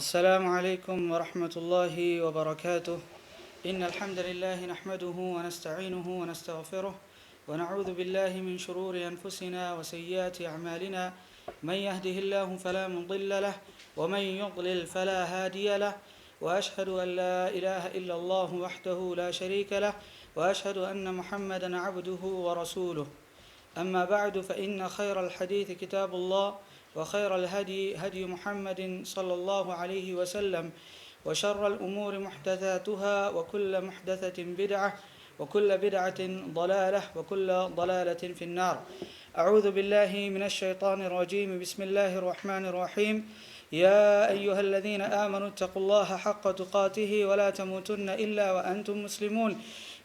السلام عليكم ورحمة الله وبركاته. إن الحمد لله نحمده ونستعينه ونستغفره ونعوذ بالله من شرور أنفسنا وسيئات أعمالنا. من يهده الله فلا مضل له ومن يضلل فلا هادي له، وأشهد أن لا إله إلا الله وحده لا شريك له، وأشهد أن محمدا عبده ورسوله. أما بعد، فإن خير الحديث كتاب الله، وخير الهدي هدي محمد صلى الله عليه وسلم، وشر الأمور محدثاتها، وكل محدثة بدعة، وكل بدعة ضلالة، وكل ضلالة في النار. أعوذ بالله من الشيطان الرجيم. بسم الله الرحمن الرحيم. يا أيها الذين آمنوا اتقوا الله حق تقاته ولا تموتن إلا وأنتم مسلمون.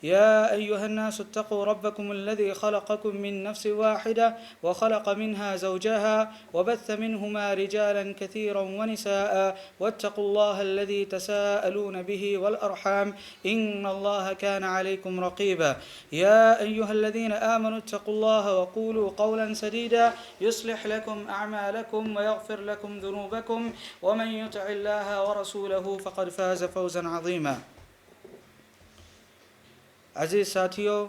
يا أيها الناس اتقوا ربكم الذي خلقكم من نفس واحدة وخلق منها زوجها وبث منهما رجالا كثيرا ونساء، واتقوا الله الذي تساءلون به والأرحام إن الله كان عليكم رقيبا. يا أيها الذين آمنوا اتقوا الله وقولوا قولا سديدا يصلح لكم أعمالكم ويغفر لكم ذنوبكم، ومن يطع الله ورسوله فقد فاز فوزا عظيما. عزیز ساتھیوں،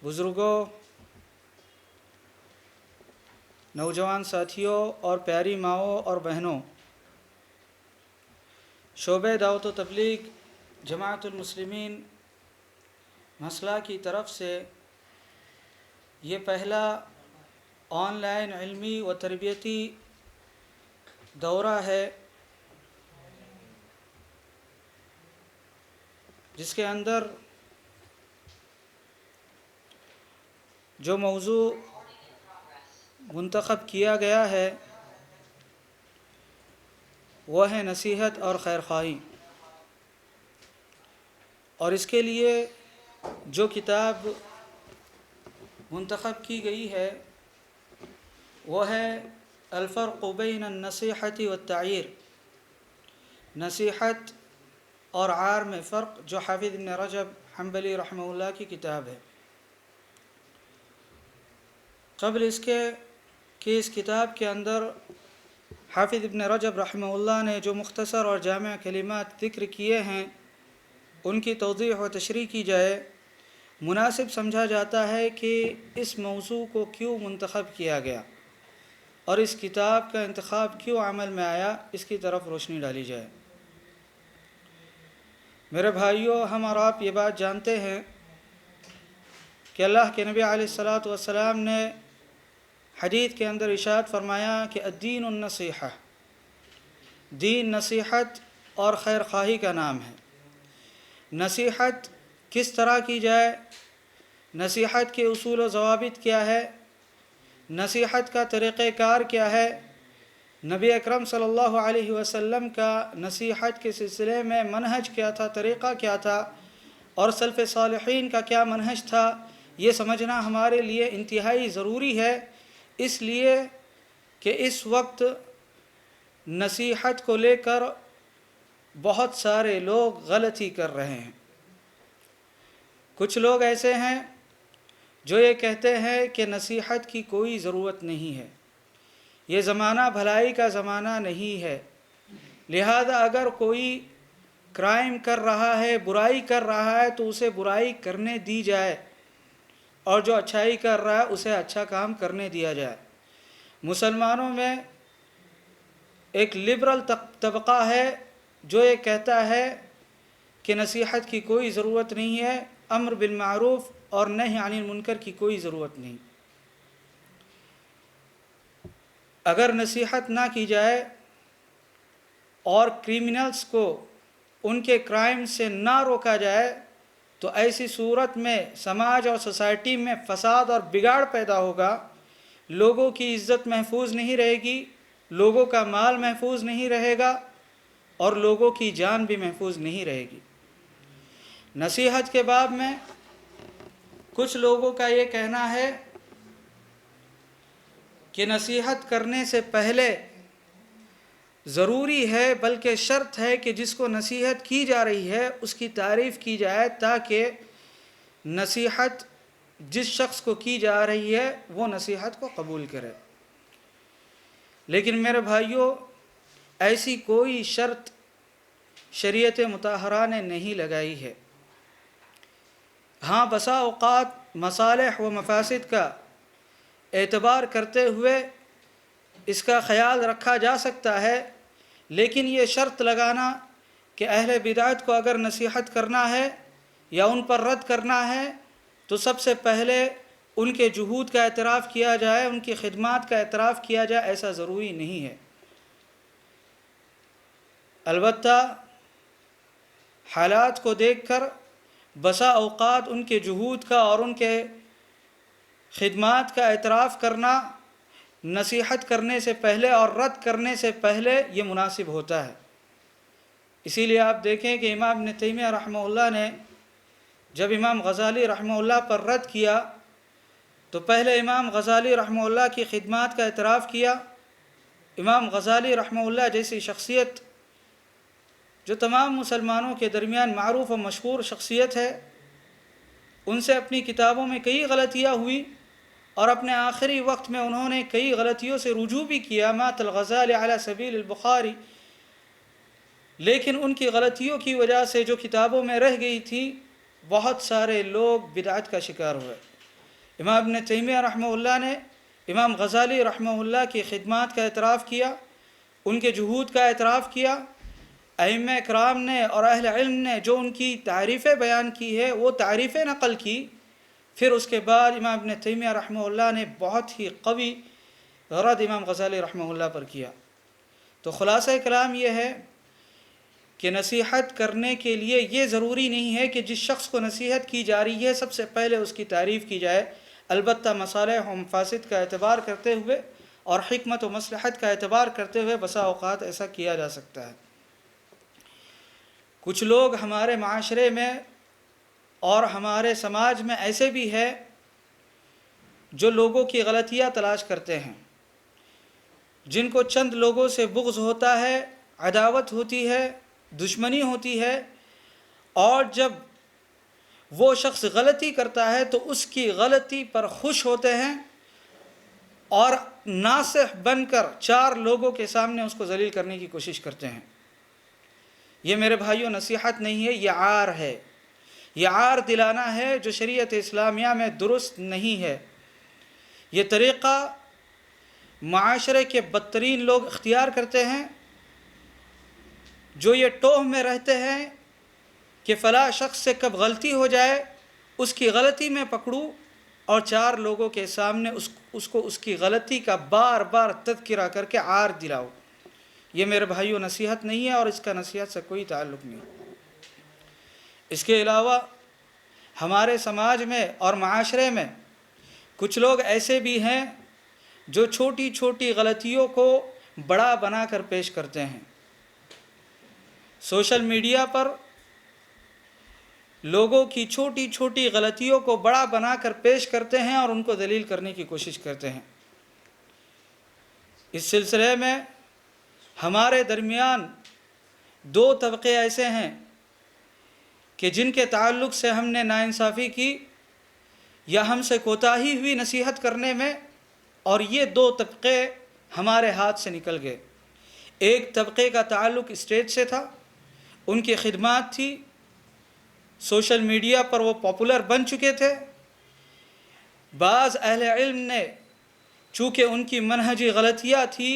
بزرگوں، نوجوان ساتھیوں اور پیاری ماؤں اور بہنوں، شعبہ دعوت و تبلیغ جماعت المسلمین مسئلہ کی طرف سے یہ پہلا آن لائن علمی و تربیتی دورہ ہے، جس کے اندر جو موضوع منتخب کیا گیا ہے وہ ہے نصیحت اور خیر خواہی، اور اس کے لیے جو کتاب منتخب کی گئی ہے وہ ہے الفرق بین النصیحۃ والتعیر، نصیحت اور عار میں فرق، جو حافظ ابن رجب حنبلی رحمہ اللہ کی کتاب ہے۔ قبل اس کے کہ اس کتاب کے اندر حافظ ابن رجب رحمہ اللہ نے جو مختصر اور جامع کلمات ذکر کیے ہیں ان کی توضیح و تشریح کی جائے، مناسب سمجھا جاتا ہے کہ اس موضوع کو کیوں منتخب کیا گیا اور اس کتاب کا انتخاب کیوں عمل میں آیا، اس کی طرف روشنی ڈالی جائے۔ میرے بھائیوں، ہم اور آپ یہ بات جانتے ہیں کہ اللہ کے نبی علیہ الصلاۃ والسلام نے حدیث کے اندر ارشاد فرمایا کہ الدین النصیحہ، دین نصیحت اور خیر خواہی کا نام ہے۔ نصیحت کس طرح کی جائے، نصیحت کے اصول و ضوابط کیا ہے، نصیحت کا طریقہ کار کیا ہے، نبی اکرم صلی اللہ علیہ وسلم کا نصیحت کے سلسلے میں منہج کیا تھا، طریقہ کیا تھا، اور سلف صالحین کا کیا منہج تھا، یہ سمجھنا ہمارے لیے انتہائی ضروری ہے، اس لیے کہ اس وقت نصیحت کو لے کر بہت سارے لوگ غلطی کر رہے ہیں۔ کچھ لوگ ایسے ہیں جو یہ کہتے ہیں کہ نصیحت کی کوئی ضرورت نہیں ہے، یہ زمانہ بھلائی کا زمانہ نہیں ہے، لہذا اگر کوئی کرائم کر رہا ہے، برائی کر رہا ہے تو اسے برائی کرنے دی جائے، اور جو اچھائی کر رہا ہے اسے اچھا کام کرنے دیا جائے۔ مسلمانوں میں ایک لبرل طبقہ ہے جو یہ کہتا ہے کہ نصیحت کی کوئی ضرورت نہیں ہے، امر بالمعروف اور نہی عن المنکر کی کوئی ضرورت نہیں۔ اگر نصیحت نہ کی جائے اور کرمنلز کو ان کے کرائم سے نہ روکا جائے تو ایسی صورت میں سماج اور سوسائٹی میں فساد اور بگاڑ پیدا ہوگا، لوگوں کی عزت محفوظ نہیں رہے گی، لوگوں کا مال محفوظ نہیں رہے گا، اور لوگوں کی جان بھی محفوظ نہیں رہے گی۔ نصیحت کے باب میں کچھ لوگوں کا یہ کہنا ہے کہ نصیحت کرنے سے پہلے ضروری ہے، بلکہ شرط ہے کہ جس کو نصیحت کی جا رہی ہے اس کی تعریف کی جائے، تاکہ نصیحت جس شخص کو کی جا رہی ہے وہ نصیحت کو قبول کرے۔ لیکن میرے بھائیوں، ایسی کوئی شرط شریعت مطہرہ نے نہیں لگائی ہے۔ ہاں بسا اوقات مصالح و مفاسد کا اعتبار کرتے ہوئے اس کا خیال رکھا جا سکتا ہے، لیکن یہ شرط لگانا کہ اہل بدعت کو اگر نصیحت کرنا ہے یا ان پر رد کرنا ہے تو سب سے پہلے ان کے جہود کا اعتراف کیا جائے، ان کی خدمات کا اعتراف کیا جائے، ایسا ضروری نہیں ہے۔ البتہ حالات کو دیکھ کر بسا اوقات ان کے جہود کا اور ان کے خدمات کا اعتراف کرنا نصیحت کرنے سے پہلے اور رد کرنے سے پہلے یہ مناسب ہوتا ہے۔ اسی لیے آپ دیکھیں کہ امام ابن تیمیہ رحمہ اللہ نے جب امام غزالی رحمہ اللہ پر رد کیا تو پہلے امام غزالی رحمہ اللہ کی خدمات کا اعتراف کیا۔ امام غزالی رحمہ اللہ جیسی شخصیت جو تمام مسلمانوں کے درمیان معروف و مشہور شخصیت ہے، ان سے اپنی کتابوں میں کئی غلطیاں ہوئی اور اپنے آخری وقت میں انہوں نے کئی غلطیوں سے رجوع بھی کیا، مات الغزالی علی سبیل البخاری، لیکن ان کی غلطیوں کی وجہ سے جو کتابوں میں رہ گئی تھی بہت سارے لوگ بدعت کا شکار ہوئے۔ امام ابن تیمیہ رحمہ اللہ نے امام غزالی رحمہ اللہ کی خدمات کا اعتراف کیا، ان کے جہود کا اعتراف کیا۔ ائمہ کرام نے اور اہل علم نے جو ان کی تعریفیں بیان کی ہے وہ تعریفیں نقل کی، پھر اس کے بعد امام ابن تیمیہ رحمہ اللہ نے بہت ہی قوی رد امام غزالی رحمہ اللہ پر کیا۔ تو خلاصہ کلام یہ ہے کہ نصیحت کرنے کے لیے یہ ضروری نہیں ہے کہ جس شخص کو نصیحت کی جا رہی ہے سب سے پہلے اس کی تعریف کی جائے، البتہ مصالح و مفاسد کا اعتبار کرتے ہوئے اور حکمت و مصلحت کا اعتبار کرتے ہوئے بسا اوقات ایسا کیا جا سکتا ہے۔ کچھ لوگ ہمارے معاشرے میں اور ہمارے سماج میں ایسے بھی ہیں جو لوگوں کی غلطیاں تلاش کرتے ہیں، جن کو چند لوگوں سے بغض ہوتا ہے، عداوت ہوتی ہے، دشمنی ہوتی ہے، اور جب وہ شخص غلطی کرتا ہے تو اس کی غلطی پر خوش ہوتے ہیں اور ناصح بن کر چار لوگوں کے سامنے اس کو ذلیل کرنے کی کوشش کرتے ہیں۔ یہ میرے بھائیوں نصیحت نہیں ہے، یہ عار ہے، یہ عار دلانا ہے جو شریعت اسلامیہ میں درست نہیں ہے۔ یہ طریقہ معاشرے کے بدترین لوگ اختیار کرتے ہیں، جو یہ ٹوہ میں رہتے ہیں کہ فلاں شخص سے کب غلطی ہو جائے اس کی غلطی میں پکڑوں اور چار لوگوں کے سامنے اس کو اس کی غلطی کا بار بار تذکرہ کر کے عار دلاؤ۔ یہ میرے بھائیوں نصیحت نہیں ہے اور اس کا نصیحت سے کوئی تعلق نہیں۔ اس کے علاوہ ہمارے سماج میں اور معاشرے میں کچھ لوگ ایسے بھی ہیں جو چھوٹی چھوٹی غلطیوں کو بڑا بنا کر پیش کرتے ہیں۔ سوشل میڈیا پر لوگوں کی چھوٹی چھوٹی غلطیوں کو بڑا بنا کر پیش کرتے ہیں اور ان کو ذلیل کرنے کی کوشش کرتے ہیں۔ اس سلسلے میں ہمارے درمیان دو طبقے ایسے ہیں کہ جن کے تعلق سے ہم نے ناانصافی کی یا ہم سے کوتاہی ہوئی نصیحت کرنے میں، اور یہ دو طبقے ہمارے ہاتھ سے نکل گئے۔ ایک طبقے کا تعلق اسٹیج سے تھا، ان کی خدمات تھی، سوشل میڈیا پر وہ پاپولر بن چکے تھے۔ بعض اہل علم نے چونکہ ان کی منہجی غلطیاں تھی،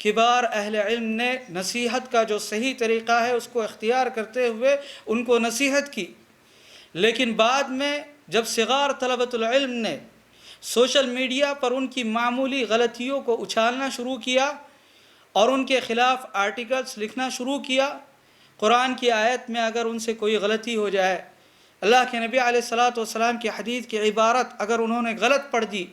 کبار اہل علم نے نصیحت کا جو صحیح طریقہ ہے اس کو اختیار کرتے ہوئے ان کو نصیحت کی، لیکن بعد میں جب صغار طلبۃ العلم نے سوشل میڈیا پر ان کی معمولی غلطیوں کو اچھالنا شروع کیا اور ان کے خلاف آرٹیکلز لکھنا شروع کیا، قرآن کی آیت میں اگر ان سے کوئی غلطی ہو جائے، اللہ کے نبی علیہ الصلاۃ والسلام کی حدیث کی عبارت اگر انہوں نے غلط پڑھ دی،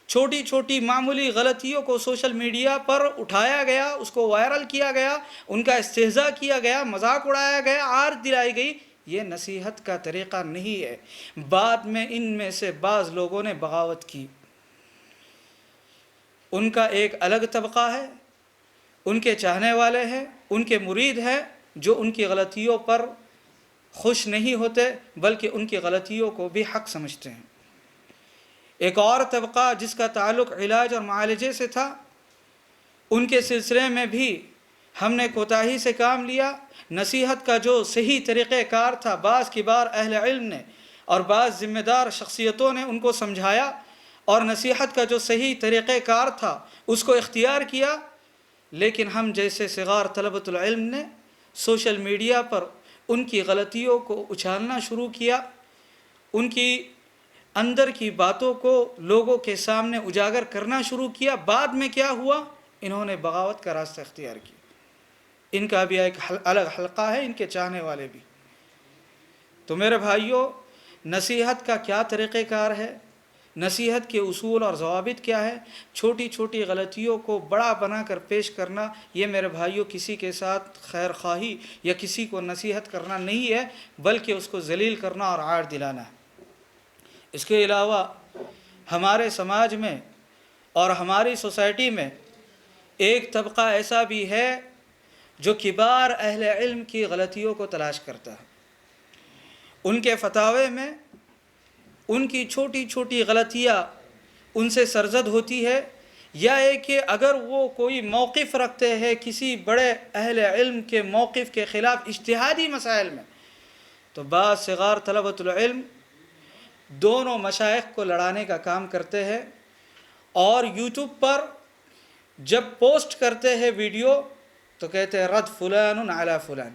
چھوٹی چھوٹی معمولی غلطیوں کو سوشل میڈیا پر اٹھایا گیا، اس کو وائرل کیا گیا، ان کا استہزاء کیا گیا، مذاق اڑایا گیا، عار دلائی گئی، یہ نصیحت کا طریقہ نہیں ہے۔ بعد میں ان میں سے بعض لوگوں نے بغاوت کی، ان کا ایک الگ طبقہ ہے، ان کے چاہنے والے ہیں، ان کے مرید ہیں جو ان کی غلطیوں پر خوش نہیں ہوتے بلکہ ان کی غلطیوں کو بھی حق سمجھتے ہیں۔ ایک اور طبقہ جس کا تعلق علاج اور معالجے سے تھا، ان کے سلسلے میں بھی ہم نے کوتاہی سے کام لیا، نصیحت کا جو صحیح طریقہ کار تھا بعض کبار اہل علم نے اور بعض ذمہ دار شخصیتوں نے ان کو سمجھایا، اور نصیحت کا جو صحیح طریقہ کار تھا اس کو اختیار کیا، لیکن ہم جیسے صغار طلبۃ العلم نے سوشل میڈیا پر ان کی غلطیوں کو اچھالنا شروع کیا، ان کی اندر کی باتوں کو لوگوں کے سامنے اجاگر کرنا شروع کیا۔ بعد میں کیا ہوا؟ انہوں نے بغاوت کا راستہ اختیار کیا۔ ان کا بھی ایک الگ حلقہ ہے، ان کے چاہنے والے بھی۔ تو میرے بھائیوں، نصیحت کا کیا طریقہ کار ہے، نصیحت کے اصول اور ضوابط کیا ہے؟ چھوٹی چھوٹی غلطیوں کو بڑا بنا کر پیش کرنا، یہ میرے بھائیوں کسی کے ساتھ خیر خواہی یا کسی کو نصیحت کرنا نہیں ہے، بلکہ اس کو ذلیل کرنا اور عار دلانا ہے۔ اس کے علاوہ ہمارے سماج میں اور ہماری سوسائٹی میں ایک طبقہ ایسا بھی ہے جو کبار اہل علم کی غلطیوں کو تلاش کرتا ہے، ان کے فتاوے میں ان کی چھوٹی چھوٹی غلطیاں ان سے سرزد ہوتی ہے، یا ایک کہ اگر وہ کوئی موقف رکھتے ہیں کسی بڑے اہل علم کے موقف کے خلاف اجتہادی مسائل میں، تو بعض صغار طلبۃ العلم دونوں مشائخ کو لڑانے کا کام کرتے ہیں، اور یوٹیوب پر جب پوسٹ کرتے ہیں ویڈیو تو کہتے ہیں رد فلان علی فلان،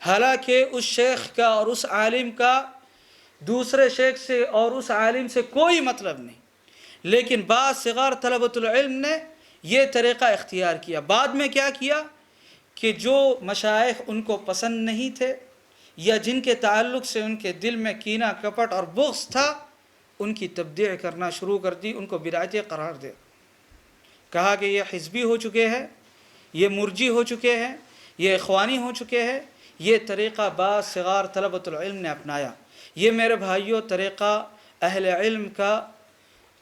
حالانکہ اس شیخ کا اور اس عالم کا دوسرے شیخ سے اور اس عالم سے کوئی مطلب نہیں، لیکن بعض صغار طلبۃ العلم نے یہ طریقہ اختیار کیا۔ بعد میں کیا کیا کہ جو مشائخ ان کو پسند نہیں تھے یا جن کے تعلق سے ان کے دل میں کینہ کپٹ اور بغض تھا، ان کی تبدیع کرنا شروع کر دی، ان کو بدعتی قرار دے، کہا کہ یہ حزبی ہو چکے ہیں، یہ مرجی ہو چکے ہیں، یہ اخوانی ہو چکے ہیں۔ یہ طریقہ بعض صغار طلبۃ العلم نے اپنایا۔ یہ میرے بھائیوں طریقہ اہل علم کا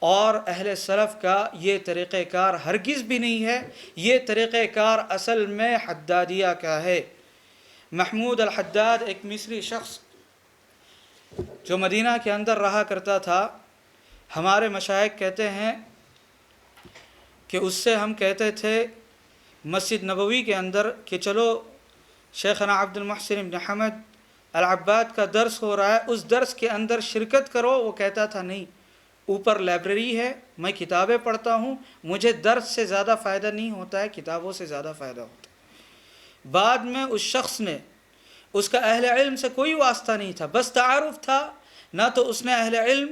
اور اہل سلف کا یہ طریقہ کار ہرگز بھی نہیں ہے، یہ طریقہ کار اصل میں حدادیہ کا ہے۔ محمود الحداد ایک مصری شخص جو مدینہ کے اندر رہا کرتا تھا، ہمارے مشائخ کہتے ہیں کہ اس سے ہم کہتے تھے مسجد نبوی کے اندر کہ چلو شیخنا عبد المحسن بن حمد العباد کا درس ہو رہا ہے، اس درس کے اندر شرکت کرو۔ وہ کہتا تھا نہیں، اوپر لائبریری ہے، میں کتابیں پڑھتا ہوں، مجھے درس سے زیادہ فائدہ نہیں ہوتا ہے، کتابوں سے زیادہ فائدہ ہوتا ہے۔ بعد میں اس شخص نے، اس کا اہل علم سے کوئی واسطہ نہیں تھا، بس تعارف تھا، نہ تو اس نے اہل علم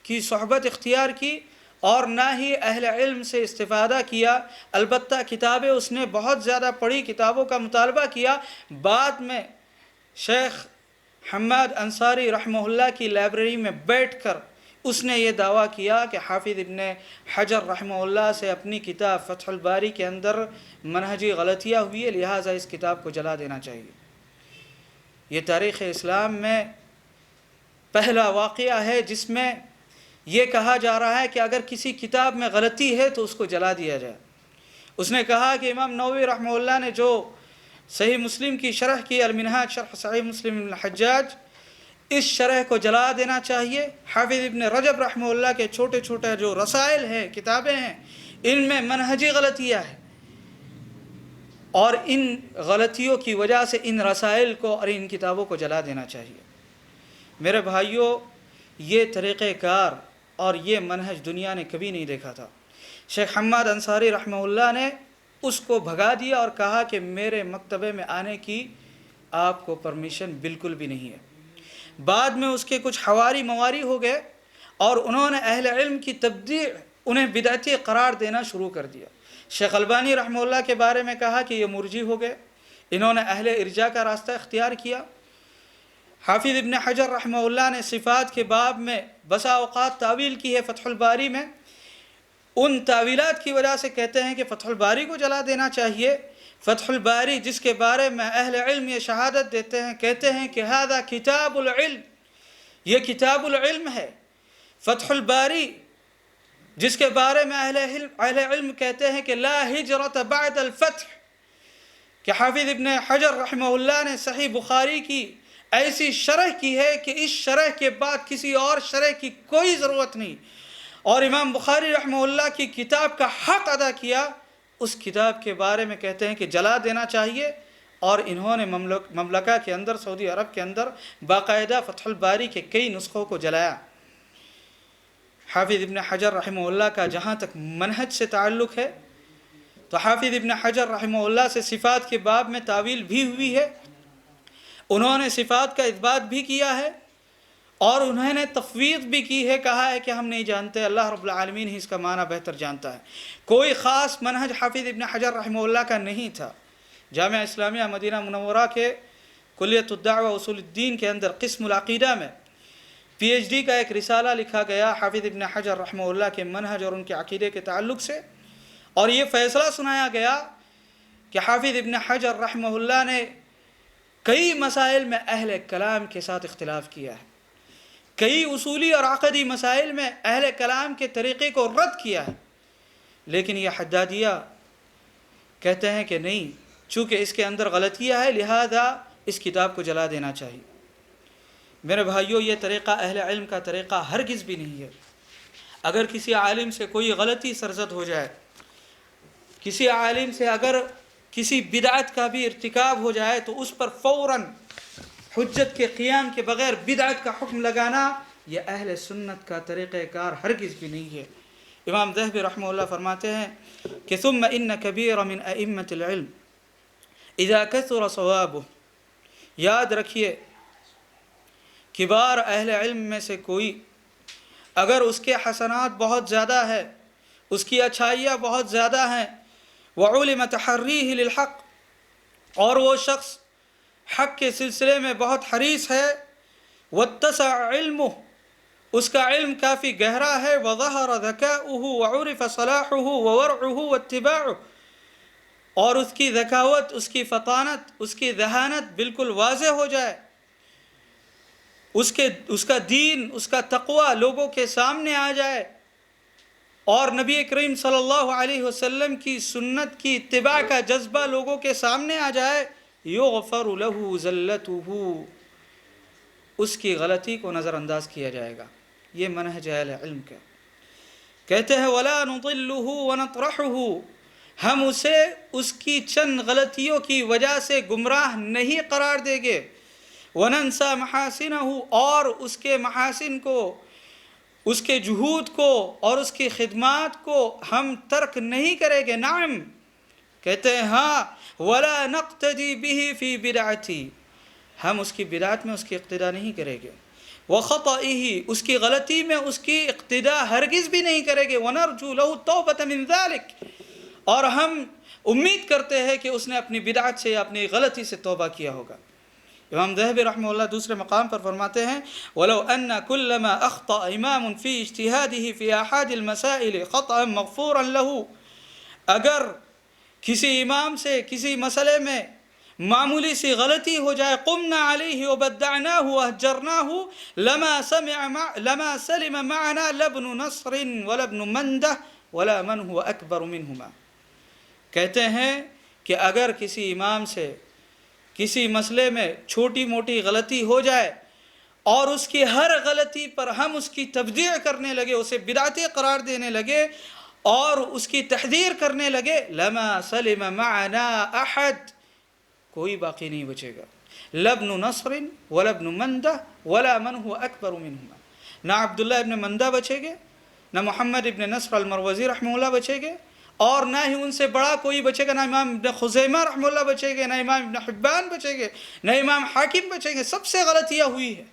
کی صحبت اختیار کی اور نہ ہی اہل علم سے استفادہ کیا، البتہ کتابیں اس نے بہت زیادہ پڑھی، کتابوں کا مطالبہ کیا۔ بعد میں شیخ حماد انصاری رحمہ اللہ کی لائبریری میں بیٹھ کر اس نے یہ دعویٰ کیا کہ حافظ ابن حجر رحمہ اللہ سے اپنی کتاب فتح الباری کے اندر منہجی غلطیاں ہوئی ہے، لہٰذا اس کتاب کو جلا دینا چاہیے۔ یہ تاریخ اسلام میں پہلا واقعہ ہے جس میں یہ کہا جا رہا ہے کہ اگر کسی کتاب میں غلطی ہے تو اس کو جلا دیا جائے۔ اس نے کہا کہ امام نووی رحمہ اللہ نے جو صحیح مسلم کی شرح کی، المنہاج شرح صحیح مسلم بن الحجاج، اس شرح کو جلا دینا چاہیے۔ حافظ ابن رجب رحمہ اللہ کے چھوٹے چھوٹے جو رسائل ہیں، کتابیں ہیں، ان میں منہجی غلطیاں ہیں، اور ان غلطیوں کی وجہ سے ان رسائل کو اور ان کتابوں کو جلا دینا چاہیے۔ میرے بھائیوں، یہ طریقہ کار اور یہ منہج دنیا نے کبھی نہیں دیکھا تھا۔ شیخ حماد انصاری رحمہ اللہ نے اس کو بھگا دیا اور کہا کہ میرے مکتبے میں آنے کی آپ کو پرمیشن بالکل بھی نہیں ہے۔ بعد میں اس کے کچھ حواری مواری ہو گئے اور انہوں نے اہل علم کی تبدیع، انہیں بدعتی قرار دینا شروع کر دیا۔ شیخ البانی رحمہ اللہ کے بارے میں کہا کہ یہ مرجی ہو گئے، انہوں نے اہل ارجاء کا راستہ اختیار کیا۔ حافظ ابن حجر رحمہ اللہ نے صفات کے باب میں بسا اوقات تعویل کی ہے فتح الباری میں، ان تعویلات کی وجہ سے کہتے ہیں کہ فتح الباری کو جلا دینا چاہیے۔ فتح الباری جس کے بارے میں اہل علم یہ شہادت دیتے ہیں، کہتے ہیں کہ ھذا کتاب العلم، یہ کتاب العلم ہے۔ فتح الباری جس کے بارے میں اہل علم کہتے ہیں کہ لا ہجرت بعد الفتح، کہ حافظ ابن حجر رحمہ اللہ نے صحیح بخاری کی ایسی شرح کی ہے کہ اس شرح کے بعد کسی اور شرح کی کوئی ضرورت نہیں، اور امام بخاری رحمہ اللہ کی کتاب کا حق ادا کیا، اس کتاب کے بارے میں کہتے ہیں کہ جلا دینا چاہیے، اور انہوں نے مملکہ کے اندر، سعودی عرب کے اندر باقاعدہ فتح الباری کے کئی نسخوں کو جلایا۔ حافظ ابن حجر رحمہ اللہ کا جہاں تک منہج سے تعلق ہے تو حافظ ابن حجر رحمہ اللہ سے صفات کے باب میں تعویل بھی ہوئی ہے، انہوں نے صفات کا اثبات بھی کیا ہے، اور انہوں نے تفویض بھی کی ہے، کہا ہے کہ ہم نہیں جانتے، اللہ رب العالمین ہی اس کا معنی بہتر جانتا ہے۔ کوئی خاص منہج حافظ ابن حجر رحمہ اللہ کا نہیں تھا۔ جامعہ اسلامیہ مدینہ منورہ کے کلیت الدعوہ اصول الدین کے اندر قسم العقیدہ میں پی ایچ ڈی کا ایک رسالہ لکھا گیا حافظ ابن حجر رحمہ اللہ کے منہج اور ان کے عقیدے کے تعلق سے، اور یہ فیصلہ سنایا گیا کہ حافظ ابن حجر رحمہ اللہ نے کئی مسائل میں اہل کلام کے ساتھ اختلاف کیا ہے، کئی اصولی اور عقدی مسائل میں اہل کلام کے طریقے کو رد کیا ہے، لیکن یہ حدادیہ کہتے ہیں کہ نہیں، چونکہ اس کے اندر غلطیاں ہے لہذا اس کتاب کو جلا دینا چاہیے۔ میرے بھائیوں، یہ طریقہ اہل علم کا طریقہ ہرگز بھی نہیں ہے۔ اگر کسی عالم سے کوئی غلطی سرزد ہو جائے، کسی عالم سے اگر کسی بدعت کا بھی ارتکاب ہو جائے تو اس پر فوراً حجت کے قیام کے بغیر بدعت کا حکم لگانا، یہ اہل سنت کا طریقہ کار ہرگز بھی نہیں ہے۔ امام ذہبی رحمہ اللہ فرماتے ہیں کہ ثم ان کبیر من ائمۃ العلم اذا کثر صوابہ، یاد رکھیے کبار اہل علم میں سے کوئی اگر اس کے حسنات بہت زیادہ ہے، اس کی اچھائیاں بہت زیادہ ہیں، وعلم تحریہ للحق، اور وہ شخص حق کے سلسلے میں بہت حریص ہے، واتسع علمہ، اس کا علم کافی گہرا ہے، وظہر ذکاؤہ وعرف صلاحہ وورعہ واتباعہ، اور اس کی ذکاوت، اس کی فطانت، اس کی ذہانت بالکل واضح ہو جائے، اس کا دین، اس کا تقوی لوگوں کے سامنے آ جائے، اور نبی کریم صلی اللہ علیہ وسلم کی سنت کی اتباع کا جذبہ لوگوں کے سامنے آ جائے، یغفر له زلته، اس کی غلطی کو نظر انداز کیا جائے گا۔ یہ منہج اہل علم کا۔ کہتے ہیں ولا نضلہ ونطرحہ، ہم اسے اس کی چند غلطیوں کی وجہ سے گمراہ نہیں قرار دیں گے، وننسى محاسنہ، اور اس کے محاسن کو، اس کے جہود کو اور اس کی خدمات کو ہم ترک نہیں کریں گے۔ نعم، کہتے ہیں ہاں، ولا نقتدی بہ فی بدعتی، ہم اس کی بدعت میں اس کی اقتداء نہیں کریں گے، وخطئہ، اس کی غلطی میں اس کی اقتداء ہرگز بھی نہیں کریں گے، ونرجو لہ التوبۃ من ذلک، اور ہم امید کرتے ہیں کہ اس نے اپنی بدعت سے یا اپنی غلطی سے توبہ کیا ہوگا۔ امام ذہبی رحمہ اللہ دوسرے مقام پر فرماتے ہیں وَلَوْ أَنَّ كُلَّمَا أَخْطَأَ إِمَامٌ فِي اجْتِهَادِهِ فِي أَحَدِ الْمَسَائِلِ خَطْأً مَغْفُورًا لَهُ، اگر کسی امام سے کسی مسئلے میں معمولی سی غلطی ہو جائے، قُمْنَا عَلَيْهِ وَبَدَّعْنَاهُ وَأَهْجَرْنَاهُ لَمَا سَلِمَ مَعَنَا لَبْنُ نَصْرٍ وَلَبْنُ مَنْدَةٍ وَلَا مَنْ هُوَ أَكْبَرُ مِنْهُمَا، کہتے ہیں کہ اگر کسی امام سے کسی مسئلے میں چھوٹی موٹی غلطی ہو جائے اور اس کی ہر غلطی پر ہم اس کی تبدیع کرنے لگے، اسے بدعتی قرار دینے لگے اور اس کی تحذیر کرنے لگے، لما سلم معنا احد، کوئی باقی نہیں بچے گا، لبن نصر ولا ابن مندہ ولا من هو اکبر منہما، نہ عبداللہ ابن مندہ بچے گے، نہ محمد ابن نصر المروزی رحمہ اللہ بچے گے، اور نہ ہی ان سے بڑا کوئی بچے گا، نہ امام ابن خزیمہ رحمہ اللہ بچے گے، نہ امام ابن حبان بچے گے، نہ امام حاکم بچیں گے، سب سے غلطیاں ہوئی ہے۔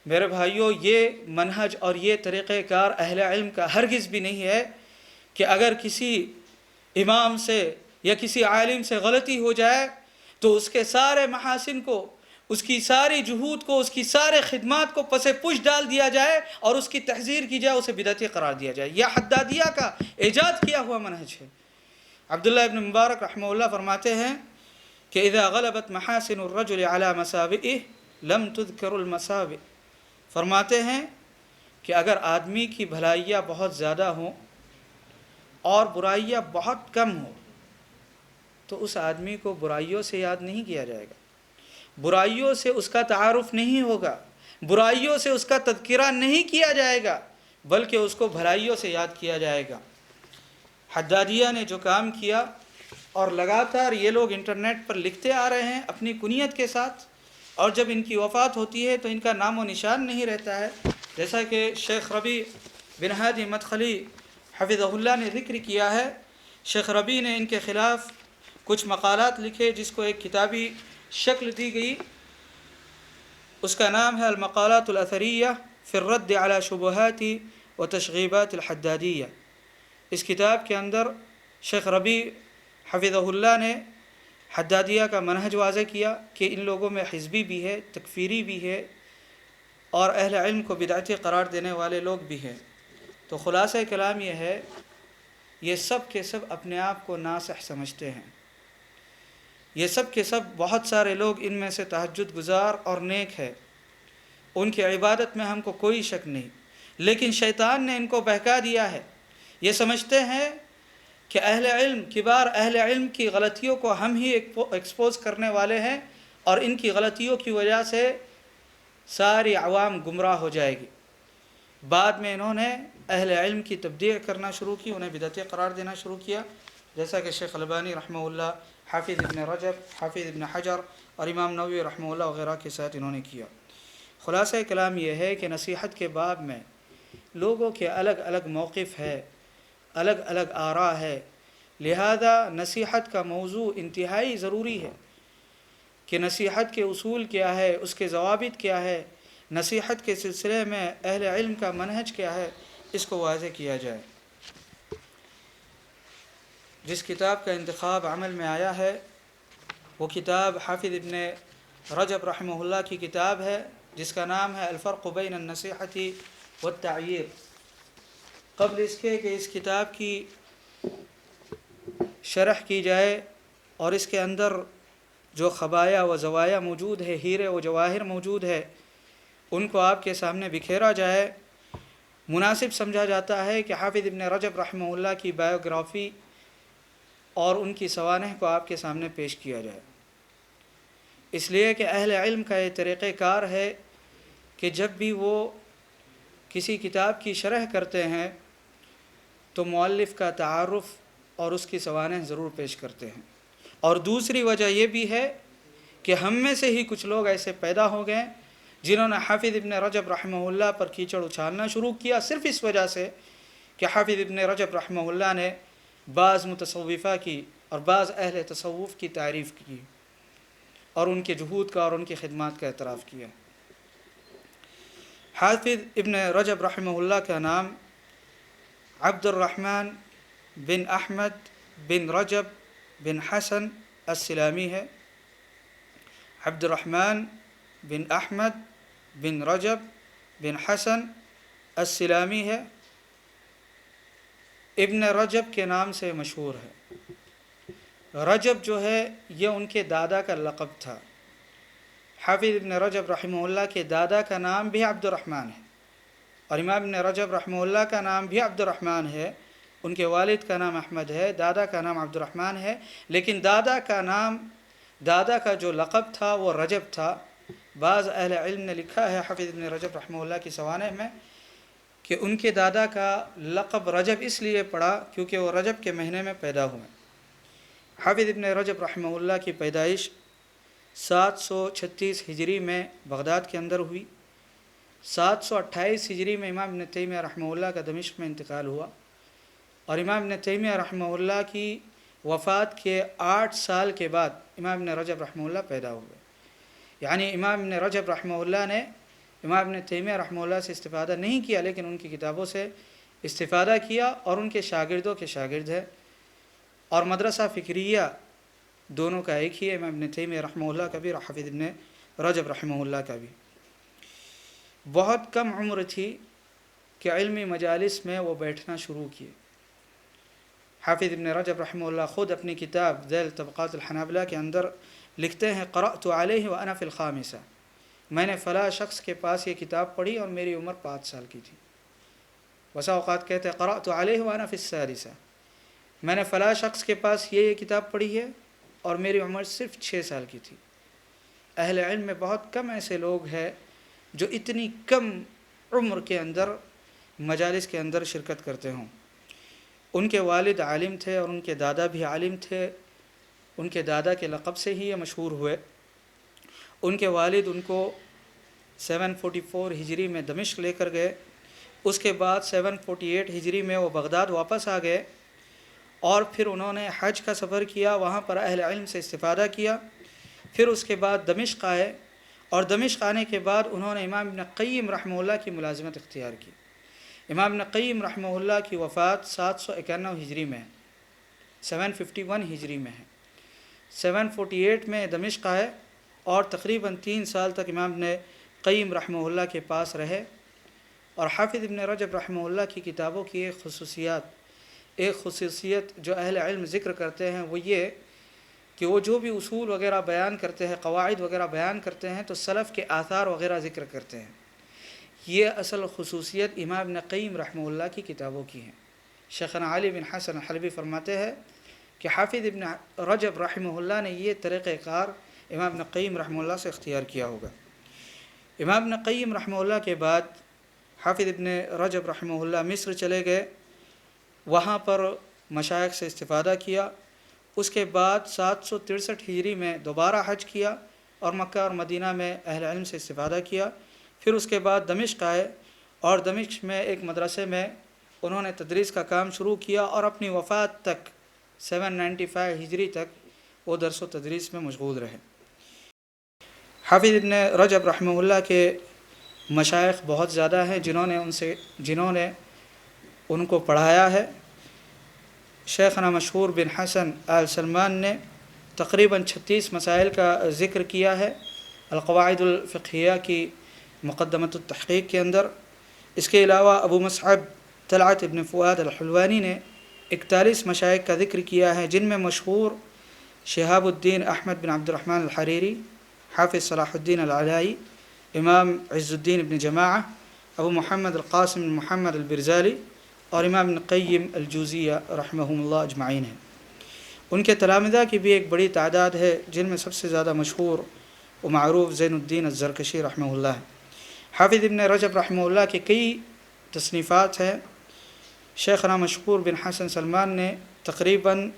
میرے بھائیوں، یہ منہج اور یہ طریقہ کار اہل علم کا ہرگز بھی نہیں ہے کہ اگر کسی امام سے یا کسی عالم سے غلطی ہو جائے تو اس کے سارے محاسن کو، اس کی ساری جہود کو، اس کی سارے خدمات کو پس پش ڈال دیا جائے اور اس کی تحذیر کی جائے، اسے بدعتی قرار دیا جائے۔ یہ حدادیہ کا ایجاد کیا ہوا منہج ہے۔ عبداللہ ابن مبارک رحمہ اللہ فرماتے ہیں کہ اذا غلبت محاسن الرجل على مساوئه لم تذكر المساوئ، فرماتے ہیں کہ اگر آدمی کی بھلائیاں بہت زیادہ ہوں اور برائیاں بہت کم ہوں تو اس آدمی کو برائیوں سے یاد نہیں کیا جائے گا، برائیوں سے اس کا تعارف نہیں ہوگا، برائیوں سے اس کا تذکرہ نہیں کیا جائے گا، بلکہ اس کو بھلائیوں سے یاد کیا جائے گا۔ حدادیہ نے جو کام کیا، اور لگاتار یہ لوگ انٹرنیٹ پر لکھتے آ رہے ہیں اپنی کنیت کے ساتھ، اور جب ان کی وفات ہوتی ہے تو ان کا نام و نشان نہیں رہتا ہے، جیسا کہ شیخ ربیع بن ہادی مدخلی حفظہ اللہ نے ذکر کیا ہے۔ شیخ ربیع نے ان کے خلاف کچھ مقالات لکھے جس کو ایک کتابی شکل دی گئی، اس کا نام ہے المقالات الاثریہ فی الرد علی شبہات و تشغیبات الحدادیہ۔ اس کتاب کے اندر شیخ ربیع حفظہ اللہ نے حدادیہ کا منہج واضح کیا کہ ان لوگوں میں حزبی بھی ہے، تکفیری بھی ہے، اور اہل علم کو بدعتی قرار دینے والے لوگ بھی ہیں۔ تو خلاصہ کلام یہ ہے، یہ سب کے سب اپنے آپ کو ناصح سمجھتے ہیں، یہ سب کے سب بہت سارے لوگ ان میں سے تہجد گزار اور نیک ہے، ان کی عبادت میں ہم کو کوئی شک نہیں، لیکن شیطان نے ان کو بہکا دیا ہے۔ یہ سمجھتے ہیں کہ اہل علم، کبار اہل علم کی غلطیوں کو ہم ہی ایکسپوز کرنے والے ہیں، اور ان کی غلطیوں کی وجہ سے ساری عوام گمراہ ہو جائے گی۔ بعد میں انہوں نے اہل علم کی تبدیع کرنا شروع کی، انہیں بدعتی قرار دینا شروع کیا، جیسا کہ شیخ البانی رحمہ اللہ، حافظ ابن رجب، حافظ ابن حجر اور امام نووی رحمہ اللہ وغیرہ کے ساتھ انہوں نے کیا۔ خلاصہ کلام یہ ہے کہ نصیحت کے باب میں لوگوں کے الگ الگ موقف ہے، الگ الگ آراء ہے، لہذا نصیحت کا موضوع انتہائی ضروری ہے کہ نصیحت کے اصول کیا ہے، اس کے ضوابط کیا ہے، نصیحت کے سلسلے میں اہل علم کا منہج کیا ہے، اس کو واضح کیا جائے۔ جس کتاب کا انتخاب عمل میں آیا ہے وہ کتاب حافظ ابن رجب رحمہ اللہ کی کتاب ہے، جس کا نام ہے الفرق بین النصیحۃ والتعییر۔ قبل اس کے کہ اس کتاب کی شرح کی جائے اور اس کے اندر جو خبایا و زوایا موجود ہے، ہیرے و جواہر موجود ہے، ان کو آپ کے سامنے بکھیرا جائے، مناسب سمجھا جاتا ہے کہ حافظ ابن رجب رحمہ اللہ کی بایوگرافی اور ان کی سوانح کو آپ کے سامنے پیش کیا جائے، اس لیے کہ اہل علم کا یہ طریقہ کار ہے کہ جب بھی وہ کسی کتاب کی شرح کرتے ہیں تو مؤلف کا تعارف اور اس کی سوانح ضرور پیش کرتے ہیں۔ اور دوسری وجہ یہ بھی ہے کہ ہم میں سے ہی کچھ لوگ ایسے پیدا ہو گئے جنہوں نے حافظ ابن رجب رحمہ اللہ پر کیچڑ اچھالنا شروع کیا، صرف اس وجہ سے کہ حافظ ابن رجب رحمہ اللہ نے بعض متصوفہ کی اور بعض اہل تصوف کی تعریف کی اور ان کے جہود کا اور ان کی خدمات کا اعتراف کیا۔ حافظ ابن رجب رحمہ اللہ کا نام عبد الرحمن بن احمد بن رجب بن حسن السلامی ہے۔ عبد الرحمن بن احمد بن رجب بن حسن السلامی ہے، ابن رجب کے نام سے مشہور ہے۔ رجب جو ہے یہ ان کے دادا کا لقب تھا۔ حافظ ابن رجب رحمہ اللہ کے دادا کا نام بھی عبد الرحمن ہے، اور امام ابن رجب رحمہ اللہ کا نام بھی عبد الرحمن ہے، ان کے والد کا نام احمد ہے، دادا کا نام عبد الرحمن ہے، لیکن دادا کا جو لقب تھا وہ رجب تھا۔ بعض اہل علم نے لکھا ہے حافظ ابن رجب رحمہ اللہ کی سوانح میں کہ ان کے دادا کا لقب رجب اس لیے پڑا کیونکہ وہ رجب کے مہینے میں پیدا ہوئے۔ حافظ ابن رجب رحمہ اللہ کی پیدائش 736 ہجری میں بغداد کے اندر ہوئی، 728 ہجری میں امام ابن تیمیہ رحمہ اللہ کا دمشق میں انتقال ہوا، اور امام ابن تیمیہ رحمہ اللہ کی وفات کے 8 سال کے بعد امام ابن رجب رحمہ اللہ پیدا ہوئے۔ یعنی امام ابن رجب رحمہ اللہ نے امام ابن تیمیہ رحمہ اللہ سے استفادہ نہیں کیا، لیکن ان کی کتابوں سے استفادہ کیا، اور ان کے شاگردوں کے شاگرد ہے، اور مدرسہ فکریہ دونوں کا ایک ہی ہے، امام ابن تیمیہ رحمہ اللہ کا بھی اور حافظ ابن رجب رحمہ اللہ کا بھی۔ بہت کم عمر تھی کہ علمی مجالس میں وہ بیٹھنا شروع کیے۔ حافظ ابن رجب رحمہ اللہ خود اپنی کتاب ذیل طبقات الحنابلہ کے اندر لکھتے ہیں قرأت علیہ وانا فی الخامسہ، میں نے فلاں شخص کے پاس یہ کتاب پڑھی اور میری عمر 5 سال کی تھی۔ بسا اوقات کہتے ہیں قرأت علیہ وانا فی السادسہ، میں نے فلاں شخص کے پاس یہ کتاب پڑھی ہے اور میری عمر صرف 6 سال کی تھی۔ اہل علم میں بہت کم ایسے لوگ ہیں جو اتنی کم عمر کے اندر مجالس کے اندر شرکت کرتے ہوں۔ ان کے والد عالم تھے اور ان کے دادا بھی عالم تھے، ان کے دادا کے لقب سے ہی یہ مشہور ہوئے۔ ان کے والد ان کو 744 ہجری میں دمشق لے کر گئے، اس کے بعد 748 ہجری میں وہ بغداد واپس آ گئے، اور پھر انہوں نے حج کا سفر کیا، وہاں پر اہل علم سے استفادہ کیا۔ پھر اس کے بعد دمشق آئے، اور دمشق آنے کے بعد انہوں نے امام ابن قیم رحمہ اللہ کی ملازمت اختیار کی۔ امام ابن قیم رحمہ اللہ کی وفات 791 ہجری میں ہے، 751 ہجری میں ہے۔ 748 میں دمشق آئے اور تقریباً 3 سال تک امام ابن قیم رحمہ اللہ کے پاس رہے۔ اور حافظ ابن رجب رحمہ اللہ کی کتابوں کی ایک خصوصیت جو اہل علم ذکر کرتے ہیں وہ یہ کہ وہ جو بھی اصول وغیرہ بیان کرتے ہیں، قواعد وغیرہ بیان کرتے ہیں، تو سلف کے آثار وغیرہ ذکر کرتے ہیں۔ یہ اصل خصوصیت امام ابن قیم رحمہ اللہ کی کتابوں کی ہیں۔ شیخنا علی بن حسن حلبی فرماتے ہیں کہ حافظ ابن رجب رحمہ اللہ نے یہ طریقہ کار امام ابن قیم رحمہ اللہ سے اختیار کیا ہوگا۔ امام ابن قیم رحمہ اللہ کے بعد حافظ ابن رجب رحمہ اللہ مصر چلے گئے، وہاں پر مشائخ سے استفادہ کیا۔ اس کے بعد 763 ہجری میں دوبارہ حج کیا اور مکہ اور مدینہ میں اہل علم سے استفادہ کیا۔ پھر اس کے بعد دمشق آئے، اور دمشق میں ایک مدرسے میں انہوں نے تدریس کا کام شروع کیا، اور اپنی وفات تک 795 ہجری تک وہ درس و تدریس میں مشغول رہے۔ حافظ ابن رجب رحمہ اللہ کے مشائخ بہت زیادہ ہیں جنہوں نے ان کو پڑھایا ہے۔ شیخنا مشہور بن حسن آل سلمان نے تقریباً 36 مسائل کا ذکر کیا ہے القواعد الفقہیہ کی مقدمۃ التحقیق کے اندر۔ اس کے علاوہ ابو مصعب طلعت ابن فؤاد الحلوانی نے 41 مشائخ کا ذکر کیا ہے، جن میں مشہور شہاب الدین احمد بن عبد الرحمن الحریری، حافظ صلاح الدین العلائی، امام عز الدین ابن جماعہ، ابو محمد القاسم بن محمد البرزالی اور امام ابن قیم الجوزیہ رحمہم اللہ اجمعین ہیں۔ ان کے تلامذہ کی بھی ایک بڑی تعداد ہے، جن میں سب سے زیادہ مشہور و معروف زین الدین الزرکشی رحمہ اللہ ہے۔ حافظ ابن رجب رحمہ اللہ کے کئی تصنیفات ہیں۔ شیخنا مشہور بن حسن سلمان نے تقریباً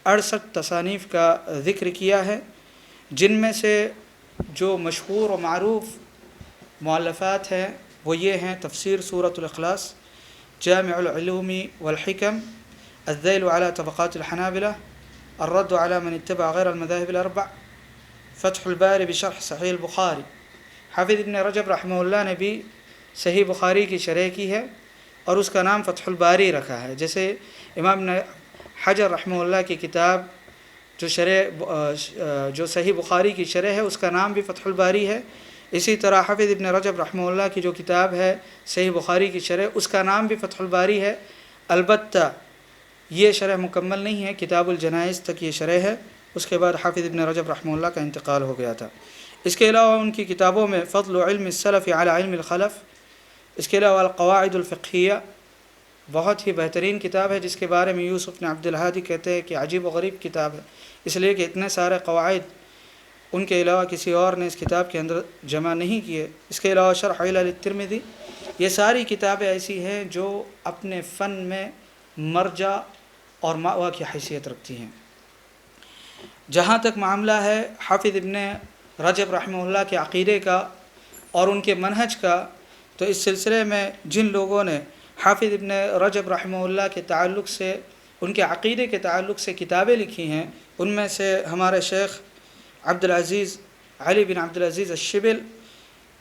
68 تصانیف کا ذکر کیا ہے، جن میں سے جو مشہور و معروف مؤلفات ہیں وہ یہ ہیں: تفسیر سورۃ الاخلاص، جامع العلوم والحکم، الذیل علی طبقات الحنابلہ، الرد علی من اتبع غیر المذاہب الاربع، فتح الباری بشرح صحیح البخاری۔ حافظ ابن رجب رحمہ اللہ نے بھی صحیح بخاری کی شرح کی ہے اور اس کا نام فتح الباری رکھا ہے، جیسے امام ابن حجر رحمہ اللہ کی کتاب جو صحیح بخاری کی شرح ہے اس کا نام بھی فتح الباری ہے۔ اسی طرح حافظ ابن رجب رحمہ اللہ کی جو کتاب ہے صحیح بخاری کی شرح، اس کا نام بھی فتح الباری ہے۔ البتہ یہ شرح مکمل نہیں ہے، کتاب الجنائز تک یہ شرح ہے، اس کے بعد حافظ ابن رجب رحمہ اللہ کا انتقال ہو گیا تھا۔ اس کے علاوہ ان کی کتابوں میں فضل علم السلف علی علم الخلف، اس کے علاوہ القواعد الفقہیہ بہت ہی بہترین کتاب ہے، جس کے بارے میں یوسف بن عبد الہادی کہتے ہیں کہ عجیب و غریب کتاب ہے، اس لیے کہ اتنے سارے قواعد ان کے علاوہ کسی اور نے اس کتاب کے اندر جمع نہیں کیے۔ اس کے علاوہ شرح علل الترمذی، یہ ساری کتابیں ایسی ہیں جو اپنے فن میں مرجع اور مأویٰ کی حیثیت رکھتی ہیں۔ جہاں تک معاملہ ہے حافظ ابن رجب رحمہ اللہ کے عقیدے کا اور ان کے منہج کا، تو اس سلسلے میں جن لوگوں نے حافظ ابن رجب رحمہ اللہ کے تعلق سے، ان کے عقیدے کے تعلق سے کتابیں لکھی ہیں، ان میں سے ہمارے شیخ عبدالعزیز علی بن عبدالعزیز الشبل،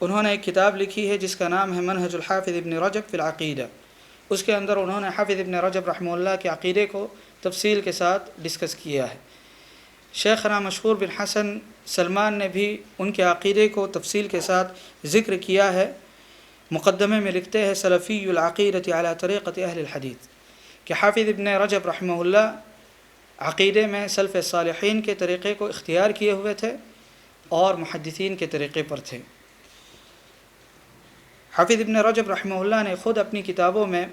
انہوں نے ایک کتاب لکھی ہے جس کا نام ہے منہج الحافظ ابن رجب فی العقیدہ۔ اس کے اندر انہوں نے حافظ ابن رجب رحمہ اللہ کے عقیدے کو تفصیل کے ساتھ ڈسکس کیا ہے۔ شیخنا مشہور بن حسن سلمان نے بھی ان کے عقیدے کو تفصیل کے ساتھ ذکر کیا ہے۔ مقدمے میں لکھتے ہیں سلفی العقیدۃ علی طریقۃ اہل الحدیث، کہ حافظ ابن رجب رحمہ اللہ عقیدے میں سلف صالحین کے طریقے کو اختیار کیے ہوئے تھے اور محدثین کے طریقے پر تھے۔ حافظ ابن رجب رحمہ اللہ نے خود اپنی کتابوں میں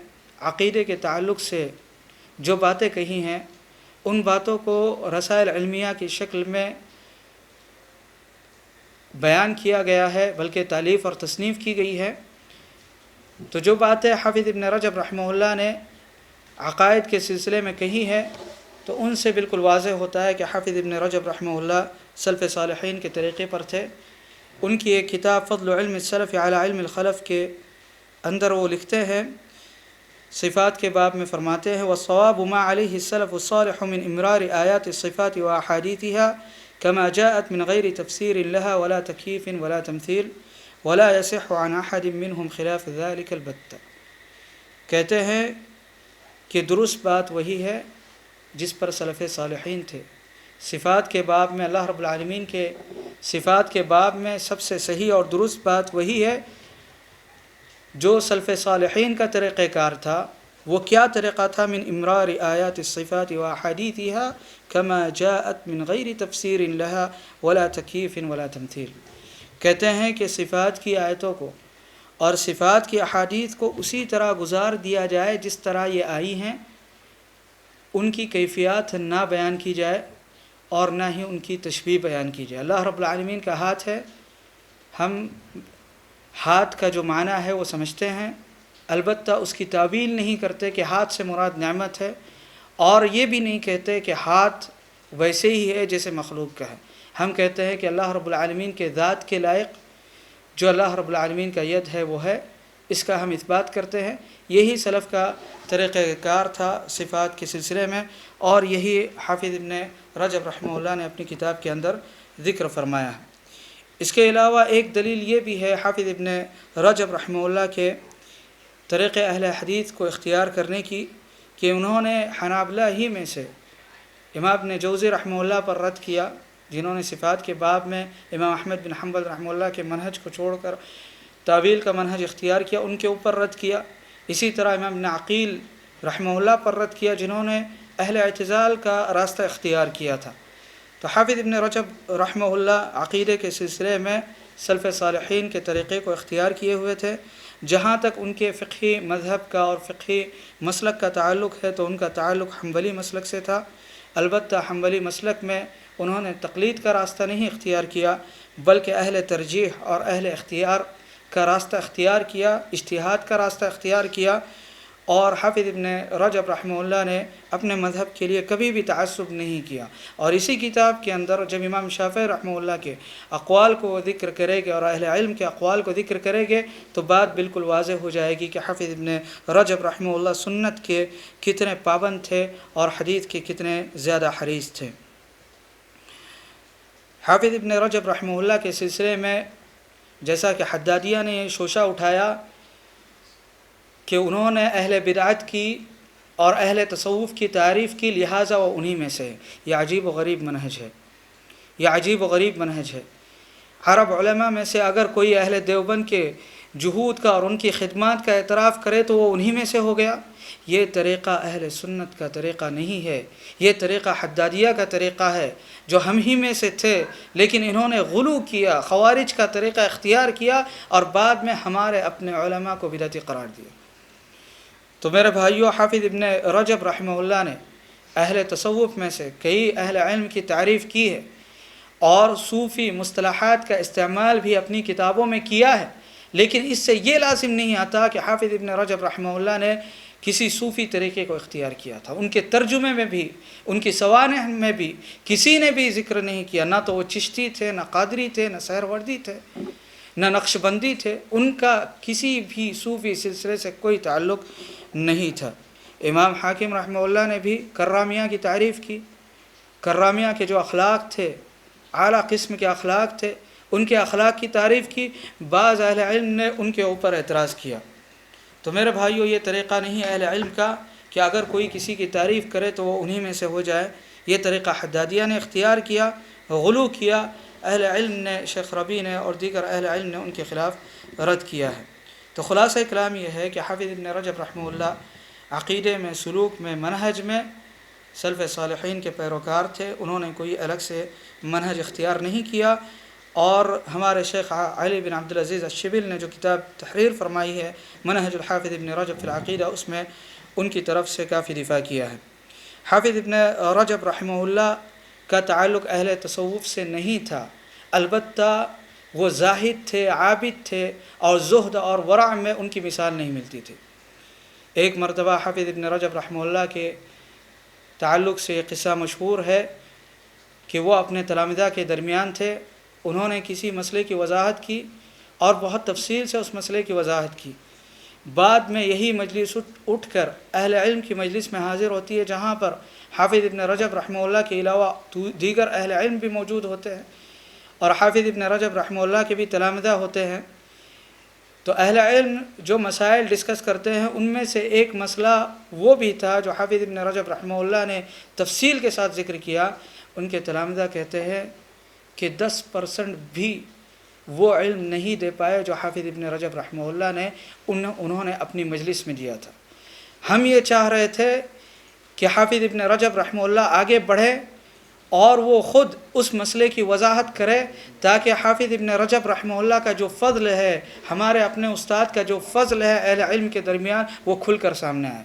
عقیدے کے تعلق سے جو باتیں کہی ہیں، ان باتوں کو رسائل علمیہ کی شکل میں بیان کیا گیا ہے، بلکہ تالیف اور تصنیف کی گئی ہے۔ تو جو باتیں حافظ ابن رجب رحمہ اللہ نے عقائد کے سلسلے میں کہی ہے تو ان سے بالکل واضح ہوتا ہے کہ حافظ ابن رجب رحمہ اللہ سلف صالحین کے طریقے پر تھے۔ ان کی ایک کتاب فضل علم السلف علی علم الخلف کے اندر وہ لکھتے ہیں، صفات کے باب میں فرماتے ہیں والصواب ما علیہ السلف الصالح من امرار آیات الصفات واحادیثها كما جاءت من غیر تفسیر لها ولا تکییف ولا تمثیل ولا يصح عن احد منهم خلاف ذلك البتہ۔ کہتے ہیں کہ درست بات وہی ہے جس پر سلف صالحین تھے۔ صفات کے باب میں اللہ رب العالمین کے صفات کے باب میں سب سے صحیح اور درست بات وہی ہے جو سلف صالحین کا طریقہ کار تھا۔ وہ کیا طریقہ تھا؟ من امرار آیات الصفات واحادیثها كما جاءت من غیر تفسیر لها ولا تکییف ولا تمثیل۔ کہتے ہیں کہ صفات کی آیتوں کو اور صفات کی احادیث کو اسی طرح گزار دیا جائے جس طرح یہ آئی ہیں، ان کی کیفیات نہ بیان کی جائے اور نہ ہی ان کی تشبیہ بیان کی جائے۔ اللہ رب العالمین کا ہاتھ ہے، ہم ہاتھ کا جو معنی ہے وہ سمجھتے ہیں، البتہ اس کی تعویل نہیں کرتے کہ ہاتھ سے مراد نعمت ہے، اور یہ بھی نہیں کہتے کہ ہاتھ ویسے ہی ہے جیسے مخلوق کا ہے۔ ہم کہتے ہیں کہ اللہ رب العالمین کے ذات کے لائق جو اللہ رب العالمین کا ید ہے وہ ہے، اس کا ہم اثبات کرتے ہیں۔ یہی سلف کا طریقہ کار تھا صفات کے سلسلے میں، اور یہی حافظ ابن رجب رحمہ اللہ نے اپنی کتاب کے اندر ذکر فرمایا ہے۔ اس کے علاوہ ایک دلیل یہ بھی ہے حافظ ابن رجب رحمہ اللہ کے طریقہ اہل حدیث کو اختیار کرنے کی، کہ انہوں نے حنابلہ ہی میں سے امام ابن جوزی رحمہ اللہ پر رد کیا، جنہوں نے صفات کے باب میں امام احمد بن حنبل رحمہ اللہ کے منہج کو چھوڑ کر تعویل کا منہج اختیار کیا، ان کے اوپر رد کیا۔ اسی طرح امام ابن عقیل رحمہ اللہ پر رد کیا، جنہوں نے اہل اعتزال کا راستہ اختیار کیا تھا۔ تو حافظ ابن رجب رحمہ اللہ عقیدے کے سلسلے میں سلف صالحین کے طریقے کو اختیار کیے ہوئے تھے۔ جہاں تک ان کے فقہی مذہب کا اور فقہی مسلک کا تعلق ہے تو ان کا تعلق حنبلی مسلک سے تھا، البتہ حنبلی مسلک میں انہوں نے تقلید کا راستہ نہیں اختیار کیا، بلکہ اہل ترجیح اور اہل اختیار کا راستہ اختیار کیا، اجتہاد کا راستہ اختیار کیا۔ اور حافظ ابن رجب رحمہ اللہ نے اپنے مذہب کے لیے کبھی بھی تعصب نہیں کیا، اور اسی کتاب کے اندر جب امام شافعی رحمہ اللہ کے اقوال کو وہ ذکر کرے گے اور اہل علم کے اقوال کو ذکر کرے گے تو بات بالکل واضح ہو جائے گی کہ حافظ ابن رجب رحمہ اللہ سنت کے کتنے پابند تھے اور حدیث کے کتنے زیادہ حریص تھے۔ حافظ ابن رجب رحمہ اللہ کے سلسلے میں جیسا کہ حدادیہ نے یہ شوشہ اٹھایا کہ انہوں نے اہل بدعت کی اور اہل تصوف کی تعریف کی، لہٰذا وہ انہی میں سے ہے۔ یہ عجیب و غریب منہج ہے، یہ عجیب و غریب منہج ہے۔ عرب علماء میں سے اگر کوئی اہل دیوبند کے جہود کا اور ان کی خدمات کا اعتراف کرے تو وہ انہی میں سے ہو گیا۔ یہ طریقہ اہل سنت کا طریقہ نہیں ہے، یہ طریقہ حدادیہ کا طریقہ ہے، جو ہم ہی میں سے تھے لیکن انہوں نے غلو کیا، خوارج کا طریقہ اختیار کیا اور بعد میں ہمارے اپنے علماء کو بدعتی قرار دیا۔ تو میرے بھائیو، حافظ ابن رجب رحمہ اللہ نے اہل تصوف میں سے کئی اہل علم کی تعریف کی ہے، اور صوفی مصطلحات کا استعمال بھی اپنی کتابوں میں کیا ہے، لیکن اس سے یہ لازم نہیں آتا کہ حافظ ابن رجب رحمہ اللہ نے کسی صوفی طریقے کو اختیار کیا تھا۔ ان کے ترجمے میں بھی، ان کی سوانح میں بھی کسی نے بھی ذکر نہیں کیا، نہ تو وہ چشتی تھے، نہ قادری تھے، نہ سہروردی تھے، نہ نقش بندی تھے، ان کا کسی بھی صوفی سلسلے سے کوئی تعلق نہیں تھا۔ امام حاکم رحمہ اللہ نے بھی کرامیہ کی تعریف کی، کرامیہ کے جو اخلاق تھے، اعلیٰ قسم کے اخلاق تھے، ان کے اخلاق کی تعریف کی۔ بعض اہل علم نے ان کے اوپر اعتراض کیا۔ تو میرے بھائیو، یہ طریقہ نہیں اہل علم کا کہ اگر کوئی کسی کی تعریف کرے تو وہ انہی میں سے ہو جائے۔ یہ طریقہ حدادیہ نے اختیار کیا، غلو کیا، اہل علم نے، شیخ ربیع نے اور دیگر اہل علم نے ان کے خلاف رد کیا ہے۔ تو خلاصہ کلام یہ ہے کہ حافظ ابن رجب رحمہ اللہ عقیدے میں، سلوک میں، منہج میں سلف صالحین کے پیروکار تھے، انہوں نے کوئی الگ سے منہج اختیار نہیں کیا۔ اور ہمارے شیخ علی بن عبدالعزیز الشبل نے جو کتاب تحریر فرمائی ہے منہج الحافظ ابن رجب فی العقیدہ، اس میں ان کی طرف سے کافی دفاع کیا ہے۔ حافظ ابن رجب رحمہ اللہ کا تعلق اہل تصوف سے نہیں تھا، البتہ وہ زاہد تھے، عابد تھے، اور زہد اور ورع میں ان کی مثال نہیں ملتی تھی۔ ایک مرتبہ حافظ ابن رجب رحمہ اللہ کے تعلق سے یہ قصہ مشہور ہے کہ وہ اپنے تلامذہ کے درمیان تھے، انہوں نے کسی مسئلے کی وضاحت کی اور بہت تفصیل سے اس مسئلے کی وضاحت کی۔ بعد میں یہی مجلس اٹھ کر اہل علم کی مجلس میں حاضر ہوتی ہے، جہاں پر حافظ ابن رجب رحمہ اللہ کے علاوہ دیگر اہل علم بھی موجود ہوتے ہیں اور حافظ ابن رجب رحمہ اللہ کے بھی تلامذہ ہوتے ہیں۔ تو اہل علم جو مسائل ڈسکس کرتے ہیں ان میں سے ایک مسئلہ وہ بھی تھا جو حافظ ابن رجب رحمہ اللہ نے تفصیل کے ساتھ ذکر کیا۔ ان کے تلامذہ کہتے ہیں کہ 10% بھی وہ علم نہیں دے پائے جو حافظ ابن رجب رحمہ اللہ نے انہوں نے اپنی مجلس میں دیا تھا۔ ہم یہ چاہ رہے تھے کہ حافظ ابن رجب رحمہ اللہ آگے بڑھے اور وہ خود اس مسئلے کی وضاحت کرے تاکہ حافظ ابن رجب رحمہ اللہ کا جو فضل ہے، ہمارے اپنے استاد کا جو فضل ہے اہل علم کے درمیان، وہ کھل کر سامنے آئے،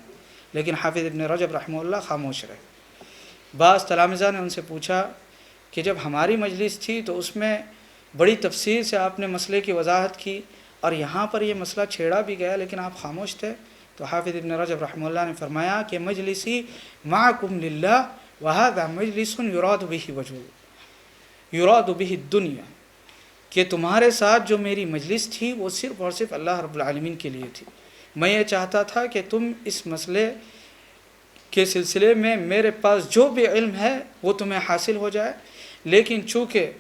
لیکن حافظ ابن رجب رحمہ اللہ خاموش رہے۔ بعض تلامذہ نے ان سے پوچھا کہ جب ہماری مجلس تھی تو اس میں بڑی تفصیل سے آپ نے مسئلے کی وضاحت کی اور یہاں پر یہ مسئلہ چھیڑا بھی گیا لیکن آپ خاموش تھے۔ تو حافظ ابن رجب رحمہ اللہ نے فرمایا کہ مجلسی معکم للہ وہذا مجلس یراد بہ وجہ یراد بہ الدنیا، کہ تمہارے ساتھ جو میری مجلس تھی وہ صرف اور صرف اللہ رب العالمین کے لیے تھی۔ میں یہ چاہتا تھا کہ تم اس مسئلے کے سلسلے میں میرے پاس جو بھی علم ہے وہ تمہیں حاصل ہو جائے، لیکن چونکہ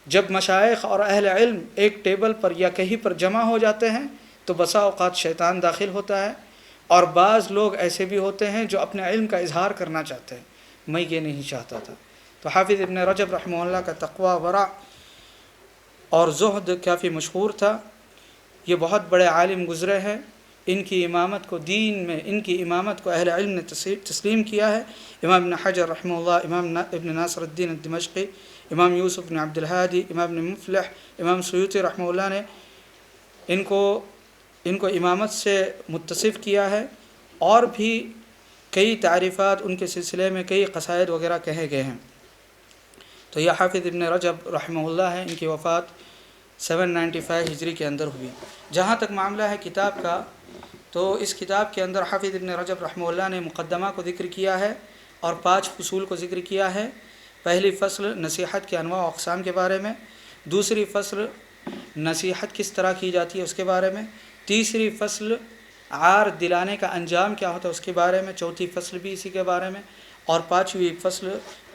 جب مشائخ اور اہل علم ایک ٹیبل پر یا کہیں پر جمع ہو جاتے ہیں تو بسا اوقات شیطان داخل ہوتا ہے اور بعض لوگ ایسے بھی ہوتے ہیں جو اپنے علم کا اظہار کرنا چاہتے ہیں، میں یہ نہیں چاہتا تھا۔ تو حافظ ابن رجب رحمہ اللہ کا تقوی، ورع اور زہد کافی مشہور تھا۔ یہ بہت بڑے عالم گزرے ہیں، ان کی امامت کو دین میں ان کی امامت کو اہل علم نے تسلیم کیا ہے۔ امام ابن حجر رحمہ اللہ، امام ابن ناصر الدین الدمشقی، امام یوسف بن عبد الہادی، امام ابن مفلح، امام سیوطی رحمہ اللہ نے ان کو امامت سے متصف کیا ہے، اور بھی کئی تعریفات ان کے سلسلے میں، کئی قصائد وغیرہ کہے گئے ہیں۔ تو یہ حافظ ابن رجب رحمہ اللہ ہے، ان کی وفات 795 ہجری کے اندر ہوئی۔ جہاں تک معاملہ ہے کتاب کا، تو اس کتاب کے اندر حافظ ابن رجب رحمہ اللہ نے مقدمہ کو ذکر کیا ہے اور 5 فصول کو ذکر کیا ہے۔ پہلی فصل نصیحت کے انواع و اقسام کے بارے میں، دوسری فصل نصیحت کس طرح کی جاتی ہے اس کے بارے میں، تیسری فصل عار دلانے کا انجام کیا ہوتا ہے اس کے بارے میں، چوتھی فصل بھی اسی کے بارے میں، اور 5ویں فصل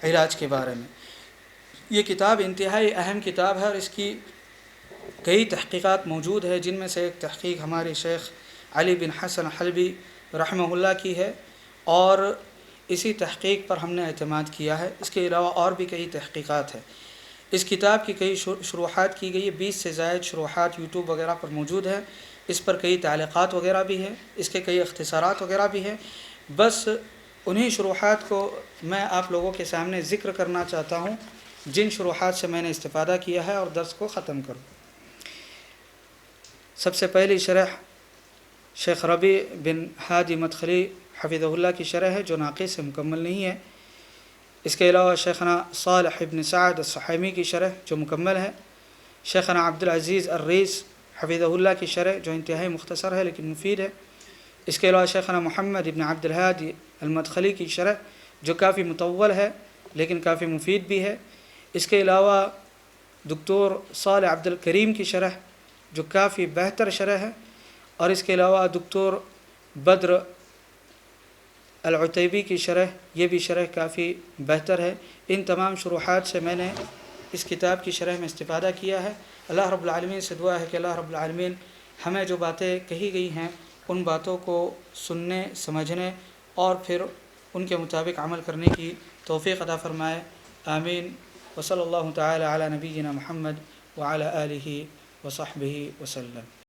علاج کے بارے میں۔ یہ کتاب انتہائی اہم کتاب ہے اور اس کی کئی تحقیقات موجود ہے، جن میں سے ایک تحقیق ہمارے شیخ علی بن حسن حلبی رحمہ اللہ کی ہے اور اسی تحقیق پر ہم نے اعتماد کیا ہے۔ اس کے علاوہ اور بھی کئی تحقیقات ہیں۔ اس کتاب کی کئی شروحات کی گئی ہے، 20 سے زائد شروحات یوٹیوب وغیرہ پر موجود ہے۔ اس پر کئی تعلیقات وغیرہ بھی ہیں، اس کے کئی اختصارات وغیرہ بھی ہیں۔ بس انہی شروحات کو میں آپ لوگوں کے سامنے ذکر کرنا چاہتا ہوں جن شروحات سے میں نے استفادہ کیا ہے اور درس کو ختم کروں۔ سب سے پہلی شرح شیخ ربیع بن ہادی مدخلی حفظہ اللہ کی شرح ہے، جو ناقص سے مکمل نہیں ہے۔ اس کے علاوہ شیخنا صالح بن سعد السحیمی کی شرح جو مکمل ہے، شیخنا عبدالعزیز الریس حفظہ اللہ کی شرح جو انتہائی مختصر ہے لیکن مفید ہے۔ اس کے علاوہ شیخنا محمد بن عبد الہادی المدخلی کی شرح جو کافی مطول ہے لیکن کافی مفید بھی ہے۔ اس کے علاوہ دکتور صالح عبد الکریم کی شرح جو کافی بہتر شرح ہے، اور اس کے علاوہ دکتور بدر العتیبی کی شرح، یہ بھی شرح کافی بہتر ہے۔ ان تمام شروحات سے میں نے اس کتاب کی شرح میں استفادہ کیا ہے۔ اللہ رب العالمین سے دعا ہے کہ اللہ رب العالمین ہمیں جو باتیں کہی گئی ہیں ان باتوں کو سننے، سمجھنے اور پھر ان کے مطابق عمل کرنے کی توفیق عطا فرمائے، آمین۔ وصلی اللہ تعالی علی نبینا محمد وعلی آلہ وصحبہ وسلم۔